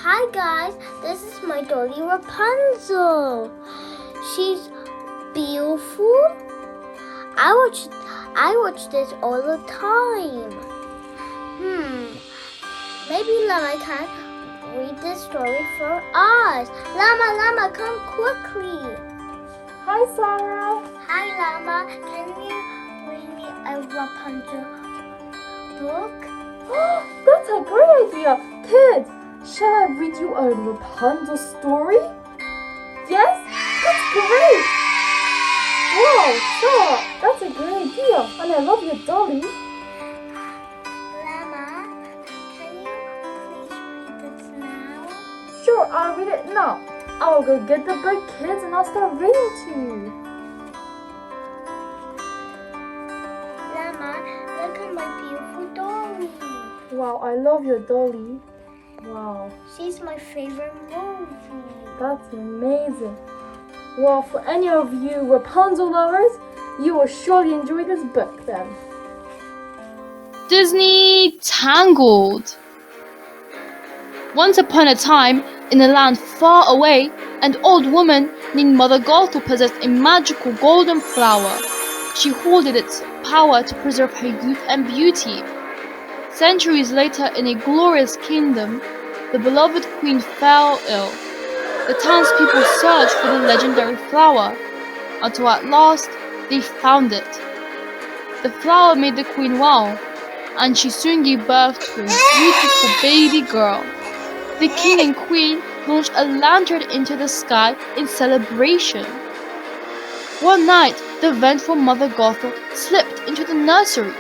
Hi guys, this is my dolly Rapunzel. She's beautiful. I watch this all the time. Maybe Llama can read this story for us. Llama, come quickly. Hi, Sara. Hi, Llama. Can you read me a Rapunzel book? That's a great idea. Kids, shall I read you a Rapunzel story? Yes? That's great. Wow, Sara, that's a great idea. And I love your dolly. Llama, can you please read this now? Sure, I'll read it now. I'll go get the book, kids, and I'll start reading to you. Llama, look at my beautiful dolly. Wow, I love your dolly. Wow, She's my favorite movie. that's amazing. Well, for any of you Rapunzel lovers, you will surely enjoy this book then. Disney Tangled. Once upon a time, in a land far away, an old woman named Mother Gothel possessed a magical golden flower. She hoarded its power to preserve her youth and beauty. Centuries later, in a glorious kingdom, the beloved queen fell ill. The townspeople searched for the legendary flower, until at last they found it. The flower made the queen well, and she soon gave birth to a beautiful baby girl. The king and queen launched a lantern into the sky in celebration. One night, the vengeful Mother Gothel slipped into the nursery,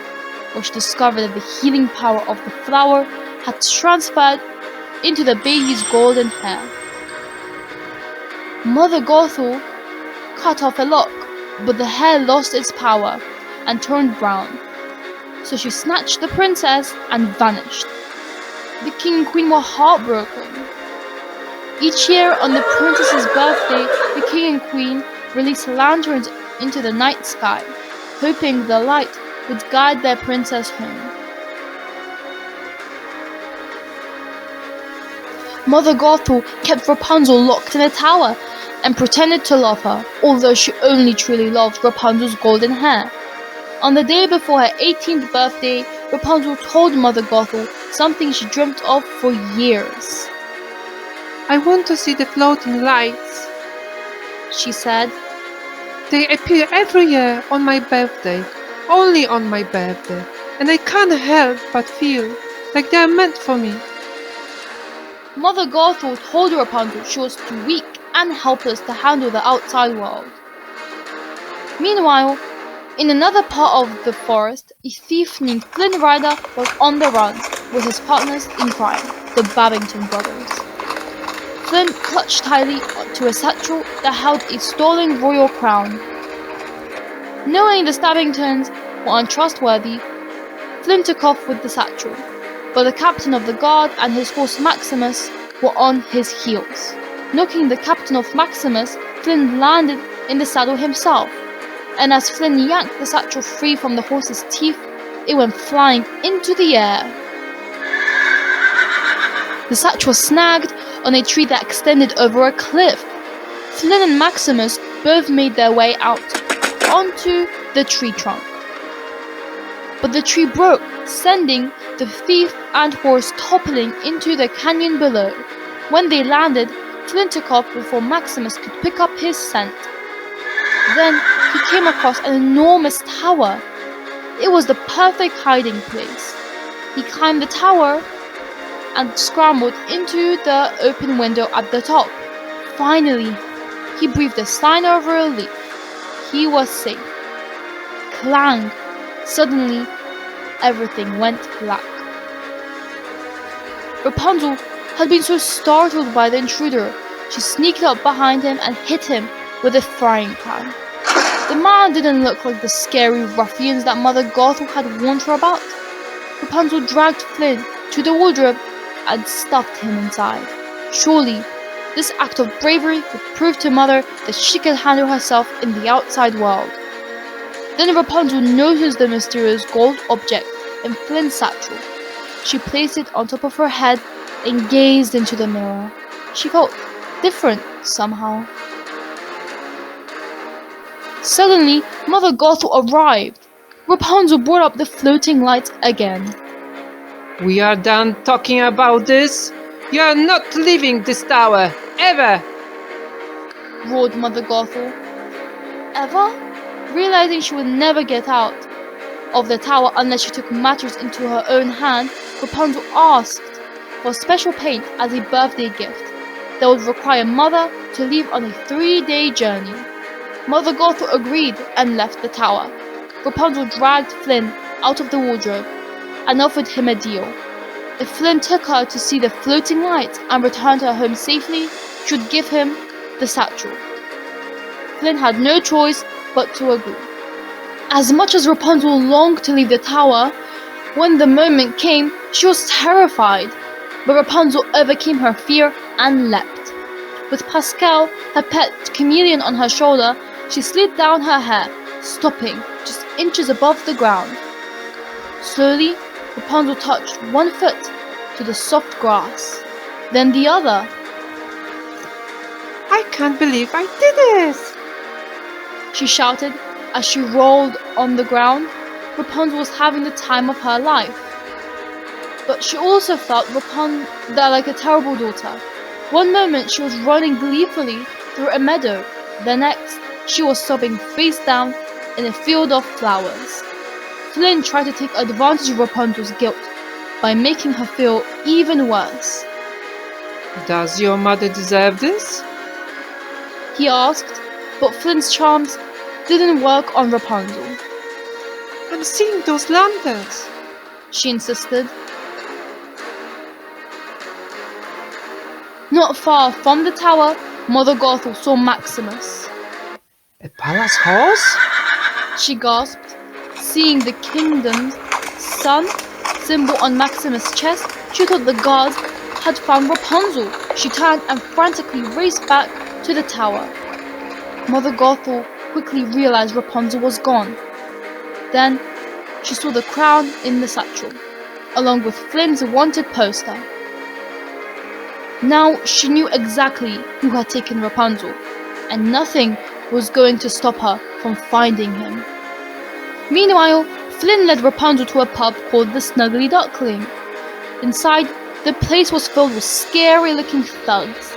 where she discovered that the healing power of the flower had transferred into the baby's golden hair. Mother Gothel cut off a lock, but the hair lost its power and turned brown. So she snatched the princess and vanished. The king and queen were heartbroken. Each year on the princess's birthday, the king and queen released lanterns into the night sky, hoping the light would guide their princess home. Mother Gothel kept Rapunzel locked in a tower and pretended to love her, although she only truly loved Rapunzel's golden hair. On the day before her 18th birthday, Rapunzel told Mother Gothel something she dreamt of for years. I want to see the floating lights, She said, They appear every year on my birthday, only on my birthday, and I can't help but feel like they are meant for me. Mother Gothel told Rapunzel she was too weak and helpless to handle the outside world. Meanwhile, in another part of the forest, a thief named Flynn Rider was on the run with his partners in crime, the Babington brothers. Flynn clutched tightly to a satchel that held a stolen royal crown. Knowing the Stabbingtons were untrustworthy, Flynn took off with the satchel, but the captain of the guard and his horse Maximus were on his heels. Knocking the captain off Maximus, Flynn landed in the saddle himself, and as Flynn yanked the satchel free from the horse's teeth, it went flying into the air. The satchel snagged on a tree that extended over a cliff. Flynn and Maximus both made their way out onto the tree trunk. But the tree broke, sending the thief and horse toppling into the canyon below. When they landed, Flynn took off before Maximus could pick up his scent. Then he came across an enormous tower. It was the perfect hiding place. He climbed the tower and scrambled into the open window at the top. Finally, he breathed a sigh of relief. He was safe. Clang! Suddenly, everything went black. Rapunzel had been so startled by the intruder, she sneaked up behind him and hit him with a frying pan. The man didn't look like the scary ruffians that Mother Gothel had warned her about. Rapunzel dragged Flynn to the wardrobe and stuffed him inside. Surely, this act of bravery would prove to Mother that she could handle herself in the outside world. Then Rapunzel noticed the mysterious gold object in Flynn's satchel. She placed it on top of her head and gazed into the mirror. She felt different somehow. Suddenly, Mother Gothel arrived. Rapunzel brought up the floating lights again. We are done talking about this. You are not leaving this tower, ever! Roared Mother Gothel. Ever? Realizing she would never get out of the tower unless she took matters into her own hand, Rapunzel asked for special paint as a birthday gift that would require Mother to leave on a 3-day journey. Mother Gothel agreed and left the tower. Rapunzel dragged Flynn out of the wardrobe and offered him a deal. If Flynn took her to see the floating lights and returned her home safely, she would give him the satchel. Flynn had no choice but to agree. As much as Rapunzel longed to leave the tower, when the moment came, she was terrified. But Rapunzel overcame her fear and leapt. With Pascal, her pet chameleon, on her shoulder, she slid down her hair, stopping just inches above the ground. Slowly, Rapunzel touched one foot to the soft grass, then the other. I can't believe I did this! She shouted as she rolled on the ground. Rapunzel was having the time of her life. But she also felt Rapunzel like a terrible daughter. One moment she was running gleefully through a meadow, the next she was sobbing face down in a field of flowers. Flynn tried to take advantage of Rapunzel's guilt by making her feel even worse. Does your mother deserve this? He asked, but Flynn's charms didn't work on Rapunzel. I'm seeing those lanterns. She insisted. Not far from the tower, Mother Gothel saw Maximus. A palace horse? She gasped, seeing the kingdom's sun symbol on Maximus' chest. She thought the guards had found Rapunzel. She turned and frantically raced back to the tower. Mother Gothel quickly realized Rapunzel was gone. Then she saw the crown in the satchel, along with Flynn's wanted poster. Now she knew exactly who had taken Rapunzel, and nothing was going to stop her from finding him. Meanwhile, Flynn led Rapunzel to a pub called the Snuggly Duckling. Inside, the place was filled with scary-looking thugs,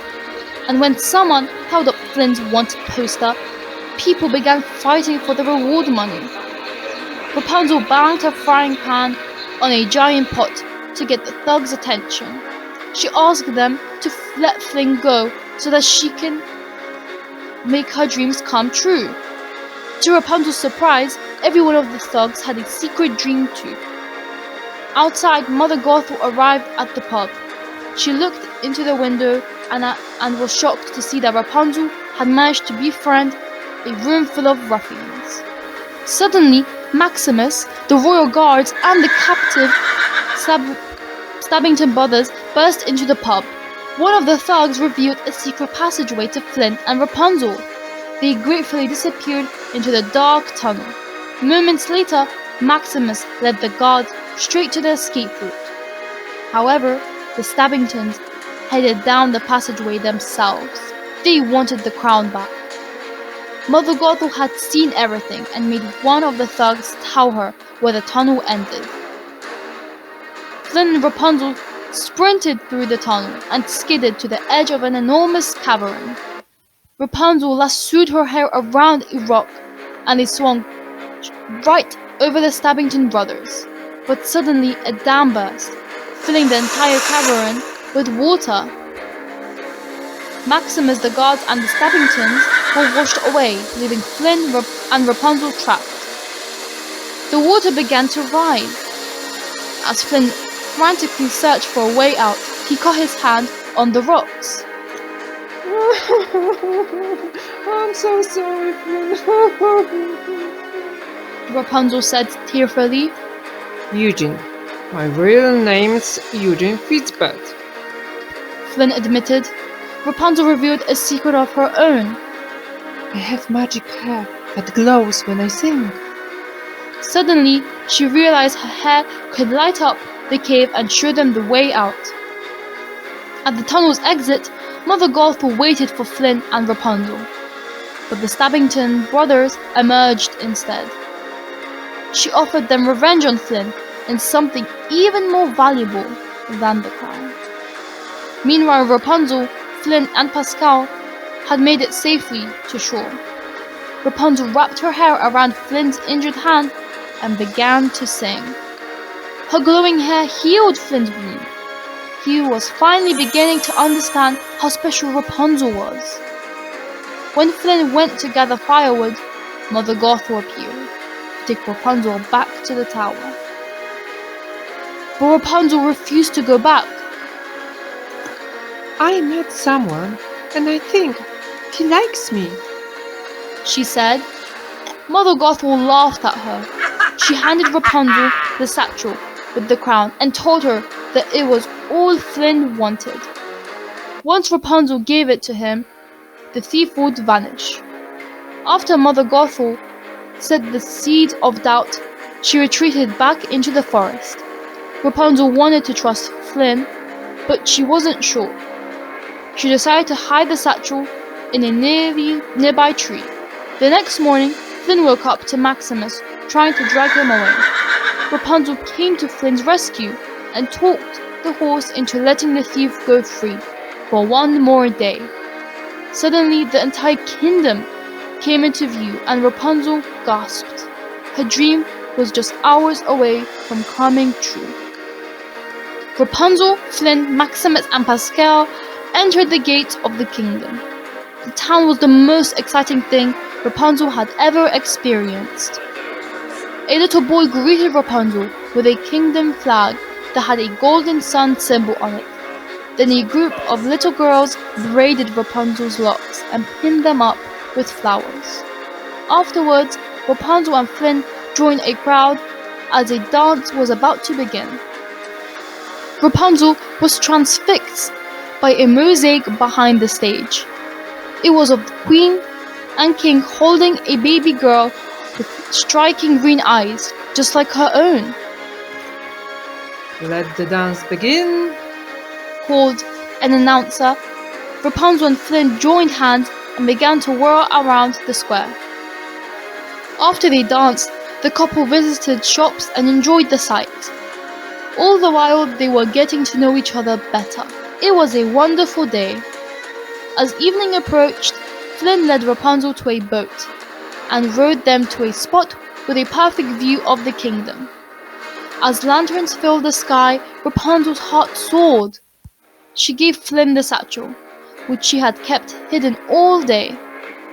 and when someone held up Flynn's wanted poster, people began fighting for the reward money. Rapunzel banged her frying pan on a giant pot to get the thugs' attention. She asked them to let Flynn go so that she can make her dreams come true. To Rapunzel's surprise, every one of the thugs had a secret dream too. Outside, Mother Gothel arrived at the pub. She looked into the window and was shocked to see that Rapunzel had managed to befriend a room full of ruffians. Suddenly, Maximus, the royal guards, and the captive Stabbington brothers burst into the pub. One of the thugs revealed a secret passageway to Flynn and Rapunzel. They gratefully disappeared into the dark tunnel. Moments later, Maximus led the guards straight to the escape route. However, the Stabbingtons headed down the passageway themselves. They wanted the crown back. Mother Gothel had seen everything and made one of the thugs tell her where the tunnel ended. Flynn and Rapunzel sprinted through the tunnel and skidded to the edge of an enormous cavern. Rapunzel lassoed her hair around a rock and they swung right over the Stabbington brothers. But suddenly a dam burst, filling the entire cavern with water. Maximus, the guards, and the Stabbingtons were washed away, leaving Flynn and Rapunzel trapped. The water began to rise. As Flynn frantically searched for a way out, he caught his hand on the rocks. I'm so sorry, Flynn. Rapunzel said tearfully. Eugene. My real name's Eugene Fitzbert. Flynn admitted. Rapunzel revealed a secret of her own. I have magic hair that glows when I sing. Suddenly, she realized her hair could light up the cave and show them the way out. At the tunnel's exit, Mother Gothel waited for Flynn and Rapunzel, but the Stabbington brothers emerged instead. She offered them revenge on Flynn and something even more valuable than the crown. Meanwhile, Rapunzel, Flynn, and Pascal had made it safely to shore. Rapunzel wrapped her hair around Flynn's injured hand and began to sing. Her glowing hair healed Flynn's wound. He was finally beginning to understand how special Rapunzel was. When Flynn went to gather firewood, Mother Gothel appeared to take Rapunzel back to the tower. But Rapunzel refused to go back. I met someone, and I think he likes me, She said. Mother Gothel laughed at her. She handed Rapunzel the satchel with the crown and told her that it was all Flynn wanted. Once Rapunzel gave it to him, the thief would vanish. After Mother Gothel said the seeds of doubt, she retreated back into the forest. Rapunzel wanted to trust Flynn, but she wasn't sure. She decided to hide the satchel in a nearby tree. The next morning, Flynn woke up to Maximus trying to drag him away. Rapunzel came to Flynn's rescue and talked the horse into letting the thief go free for one more day. Suddenly, the entire kingdom came into view and Rapunzel gasped. Her dream was just hours away from coming true. Rapunzel, Flynn, Maximus, and Pascal entered the gates of the kingdom. The town was the most exciting thing Rapunzel had ever experienced. A little boy greeted Rapunzel with a kingdom flag that had a golden sun symbol on it. Then a group of little girls braided Rapunzel's locks and pinned them up with flowers. Afterwards, Rapunzel and Flynn joined a crowd as a dance was about to begin. Rapunzel was transfixed by a mosaic behind the stage. It was of the Queen and King holding a baby girl with striking green eyes, just like her own. Let the dance begin. Called an announcer. Rapunzel and Flynn joined hands and began to whirl around the square. After they danced, the couple visited shops and enjoyed the sight. All the while, they were getting to know each other better. It was a wonderful day. As evening approached, Flynn led Rapunzel to a boat and rowed them to a spot with a perfect view of the kingdom. As lanterns filled the sky, Rapunzel's heart soared. She gave Flynn the satchel, which she had kept hidden all day.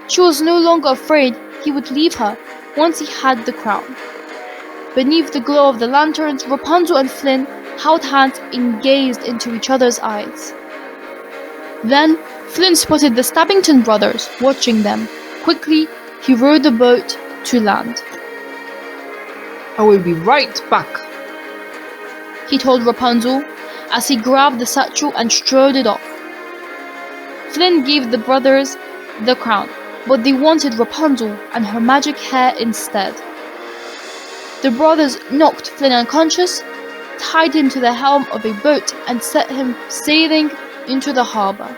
She was no longer afraid he would leave her once he had the crown. Beneath the glow of the lanterns, Rapunzel and Flynn held hands and gazed into each other's eyes. Then, Flynn spotted the Stabbington brothers watching them. Quickly, he rowed the boat to land. I will be right back. He told Rapunzel as he grabbed the satchel and strode it off. Flynn gave the brothers the crown, but they wanted Rapunzel and her magic hair instead. The brothers knocked Flynn unconscious, tied him to the helm of a boat, and set him sailing into the harbor.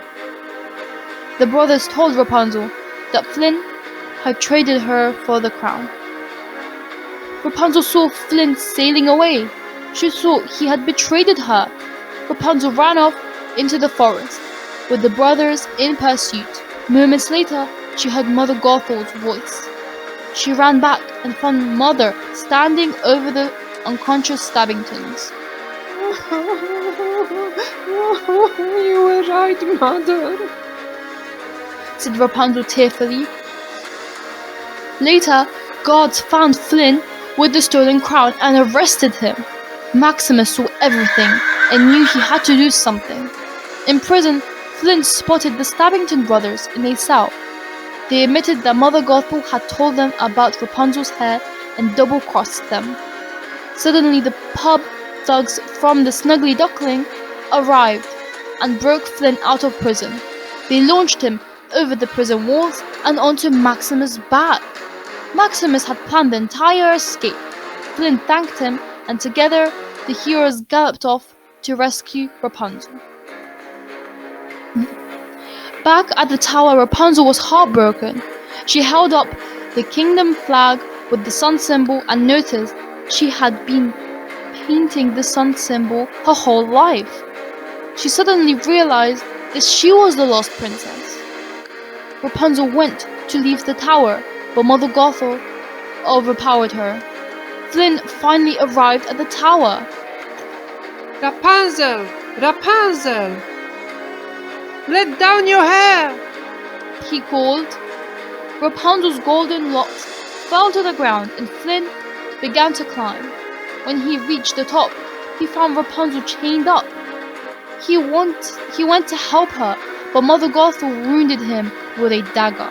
The brothers told Rapunzel that Flynn had traded her for the crown. Rapunzel saw Flynn sailing away. She thought he had betrayed her. Rapunzel ran off into the forest, with the brothers in pursuit. Moments later, she heard Mother Gothel's voice. She ran back and found Mother standing over the unconscious Stabbingtons. You were right, Mother, said Rapunzel tearfully. Later, guards found Flynn with the stolen crown and arrested him. Maximus saw everything and knew he had to do something. In prison, Flynn spotted the Stabbington brothers in a cell. They admitted that Mother Gothel had told them about Rapunzel's hair and double-crossed them. Suddenly, the pub thugs from the Snuggly Duckling arrived and broke Flynn out of prison. They launched him over the prison walls and onto Maximus' back. Maximus had planned the entire escape. Flynn thanked him, and together the heroes galloped off to rescue Rapunzel. Back at the tower, Rapunzel was heartbroken. She held up the kingdom flag with the sun symbol and noticed she had been painting the sun symbol her whole life. She suddenly realized that she was the lost princess. Rapunzel went to leave the tower, but Mother Gothel overpowered her. Flynn finally arrived at the tower. Rapunzel! Rapunzel! Let down your hair! He called. Rapunzel's golden locks fell to the ground and Flynn began to climb. When he reached the top, he found Rapunzel chained up. He went to help her, but Mother Gothel wounded him with a dagger.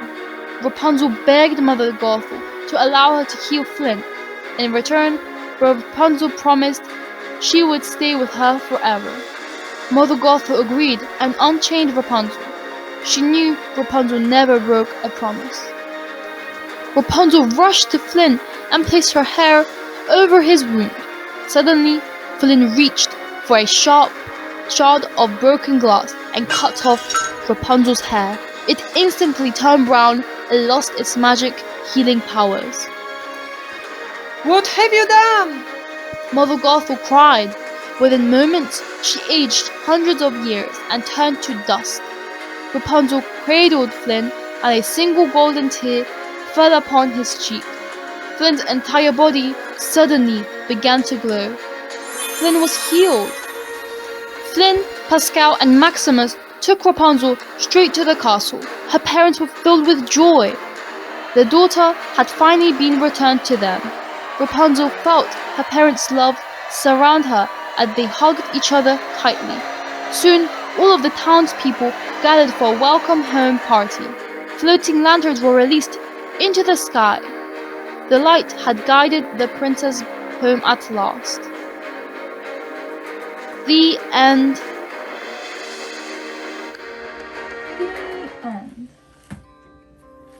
Rapunzel begged Mother Gothel to allow her to heal Flynn. In return, Rapunzel promised she would stay with her forever. Mother Gothel agreed and unchained Rapunzel. She knew Rapunzel never broke a promise. Rapunzel rushed to Flynn and placed her hair over his wound. Suddenly, Flynn reached for a sharp shard of broken glass and cut off Rapunzel's hair. It instantly turned brown and lost its magic healing powers. What have you done? Mother Gothel cried. Within moments, she aged hundreds of years and turned to dust. Rapunzel cradled Flynn, and a single golden tear fell upon his cheek. Flynn's entire body suddenly began to glow. Flynn was healed. Flynn, Pascal, and Maximus took Rapunzel straight to the castle. Her parents were filled with joy. Their daughter had finally been returned to them. Rapunzel felt her parents' love surround her as they hugged each other tightly. Soon, all of the townspeople gathered for a welcome home party. Floating lanterns were released into the sky. The light had guided the princess home at last. The end. The end.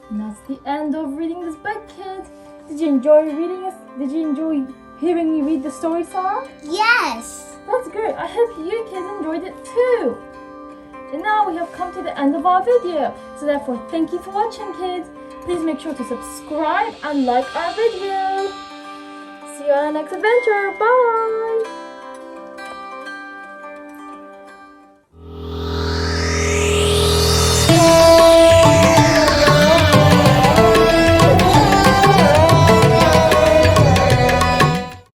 And that's the end of reading this book, kids. Did you enjoy reading it? Did you enjoy hearing me read the story, Sarah? Yes. That's good. I hope you kids enjoyed it too. And now we have come to the end of our video. So therefore, thank you for watching, kids. Please make sure to subscribe and like our video. See you on our next adventure. Bye.